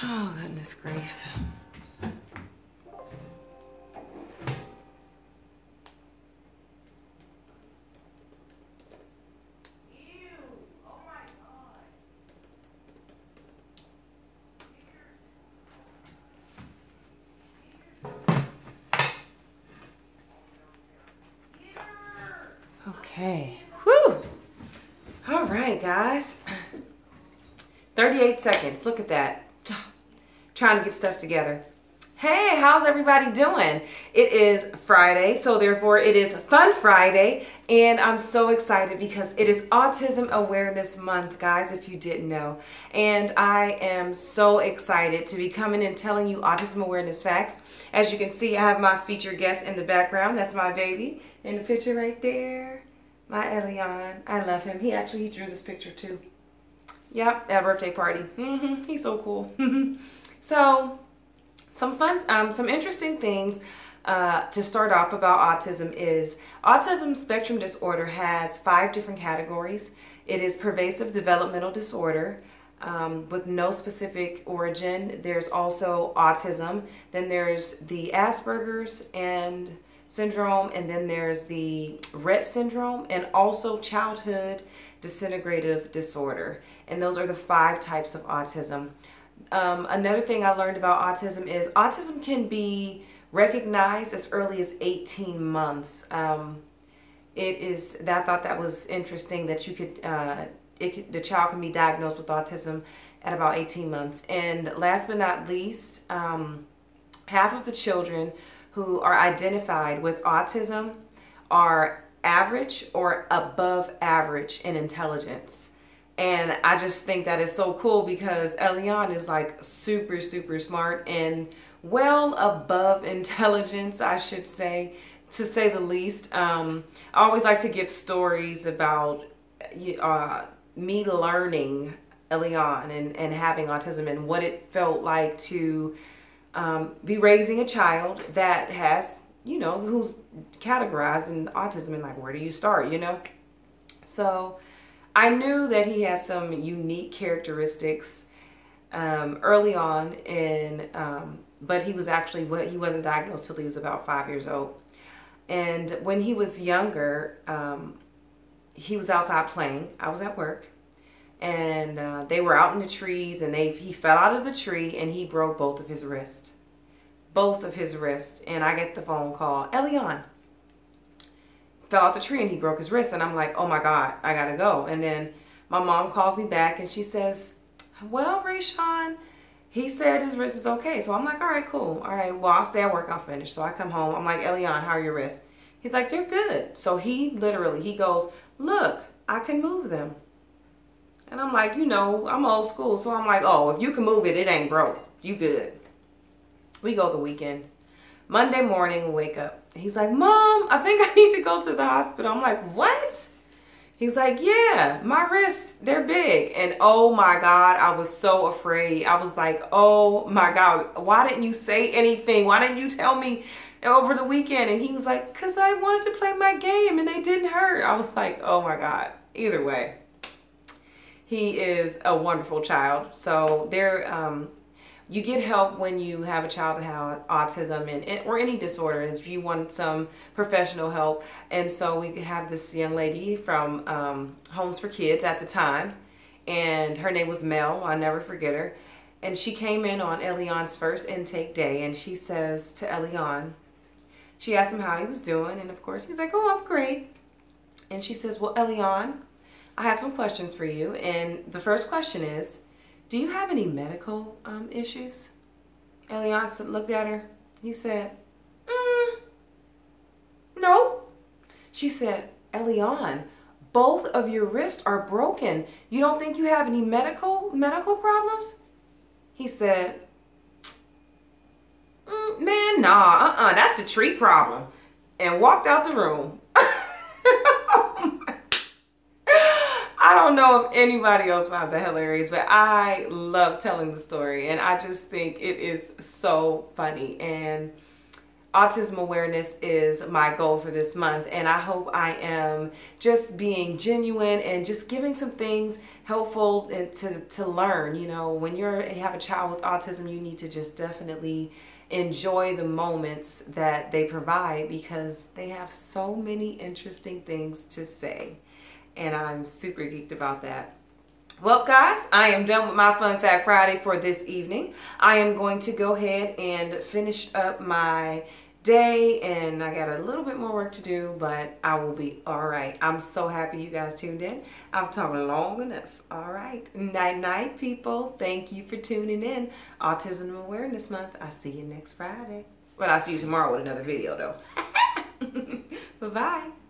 Oh, goodness grief. Okay. Whew. All right, guys. 38 seconds. Look at that. Trying to get stuff together. Hey, how's everybody doing? It is Friday, so therefore it is Fun Friday, and I'm so excited because it is Autism Awareness Month, guys, if you didn't know. And I am so excited to be coming and telling you autism awareness facts. As you can see, I have my featured guest in the background. That's my baby in the picture right there. My Elion. I love him. He drew this picture too. Yep, at a birthday party. He's so cool. So, some fun, some interesting things to start off about autism is autism spectrum disorder has 5 different categories. It is pervasive developmental disorder with no specific origin. There's also autism. Then there's the Asperger's and syndrome, and then there's the Rett syndrome, and also childhood disintegrative disorder. And those are the 5 types of autism. Another thing I learned about autism is autism can be recognized as early as 18 months. I thought that was interesting that you could, the child can be diagnosed with autism at about 18 months. And last but not least, half of the children who are identified with autism are average or above average in intelligence. And I just think that is so cool because Elion is like super, super smart and well above intelligence, I should say, to say the least. I always like to give stories about me learning Elion and having autism and what it felt like to be raising a child that has, who's categorized in autism, and like, where do you start, So I knew that he has some unique characteristics early on, but he wasn't diagnosed till he was about 5 years old. And when he was younger, he was outside playing. I was at work, and they were out in the trees, and he fell out of the tree and he broke both of his wrists. And I get the phone call, Elion fell out the tree and he broke his wrist. And I'm like, oh my God, I gotta go. And then my mom calls me back and she says, well, Rayshawn, he said his wrist is okay. So I'm like, all right, cool. All right, well, I'll stay at work. I'll finish. So I come home. I'm like, Elion, how are your wrists? He's like, they're good. So he goes, look, I can move them. And I'm like, I'm old school. So I'm like, oh, if you can move it, it ain't broke. You good. We go the weekend. Monday morning, we wake up. He's like, Mom, I think I need to go to the hospital. I'm like, what? He's like, yeah, my wrists, they're big. And oh my God, I was so afraid. I was like, oh my God, why didn't you say anything? Why didn't you tell me over the weekend? And he was like, because I wanted to play my game and they didn't hurt. I was like, oh my God. Either way, he is a wonderful child. So you get help when you have a child that has autism or any disorder if you want some professional help. And so we have this young lady from Homes for Kids at the time, and her name was Mel. I'll never forget her. And she came in on Elion's first intake day, and she says to Elion, she asked him how he was doing, and of course he's like, oh, I'm great. And she says, well, Elion, I have some questions for you. And the first question is, do you have any medical issues? Elion looked at her. He said, no. She said, Elion, both of your wrists are broken. You don't think you have any medical problems? He said, man, nah, that's the tree problem. And walked out the room. I don't know if anybody else finds that hilarious, but I love telling the story, and I just think it is so funny. And autism awareness is my goal for this month, and I hope I am just being genuine and just giving some things helpful and to learn. You know, when you have a child with autism, you need to just definitely enjoy the moments that they provide, because they have so many interesting things to say, and I'm super geeked about that. Well, guys, I am done with my Fun Fact Friday for this evening. I am going to go ahead and finish up my day, and I got a little bit more work to do, but I will be all right. I'm so happy you guys tuned in. I've talked long enough. All right. Night, night, people. Thank you for tuning in. Autism Awareness Month. I'll see you next Friday. Well, I'll see you tomorrow with another video, though. Bye-bye.